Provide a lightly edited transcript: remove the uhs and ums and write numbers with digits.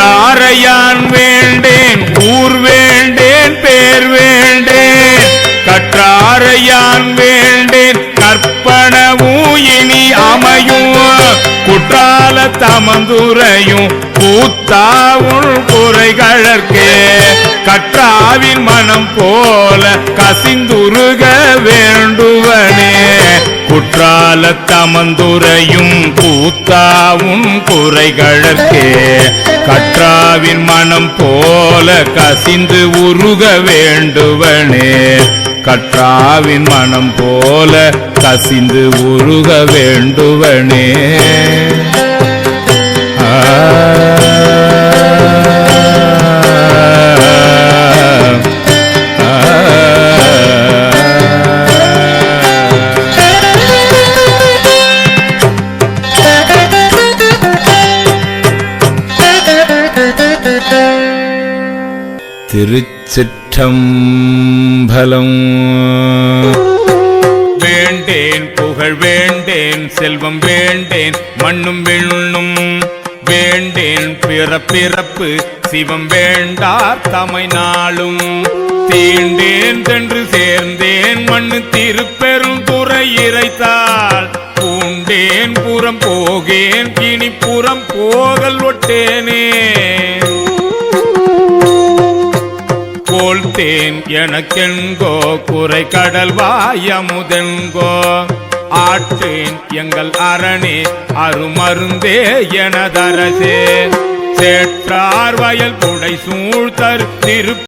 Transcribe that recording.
கற்றாரையான் வேண்டேன் ஊர் வேண்டேன் பேர் வேண்டேன் கற்றாரையான் வேண்டேன் கற்பனவும் இனி அமையும் குற்றால தமந்துரையும் கூத்தாவுள் குறைகளற்கே கற்றாவின் மனம் போல கசிந்துருக வேண்டுவனே குற்றால தமந்துரையும் கூத்தாவும் குறைகளற்கே கற்றாவின் மனம் போல கசிந்து உருக வேண்டுவனே கற்றாவின் மனம் போல கசிந்து உருக வேண்டுவனே திருச்சிற்றம்பலம். வேண்டேன் புகழ் வேண்டேன் செல்வம் வேண்டேன் மண்ணும் விண்ணும் வேண்டேன் பிறப்பிறப்பு சிவம் வேண்டார் தமை நாளும் தீண்டேன் சென்று சேர்ந்தேன் மண்ணு திருப்பெரும் துறை இறைத்தாள் பூண்டேன் புறம் போகேன் இனி புறம் போகல் ஒட்டேனே போல்தேன் எனக்கென்கோ குறை கடல் வாயமுதென்கோ ஆட்டேன் எங்கள் அரணே அருமருந்தே எனதரசே சேற்றார் வயல் புடை சூழ்தர் திரு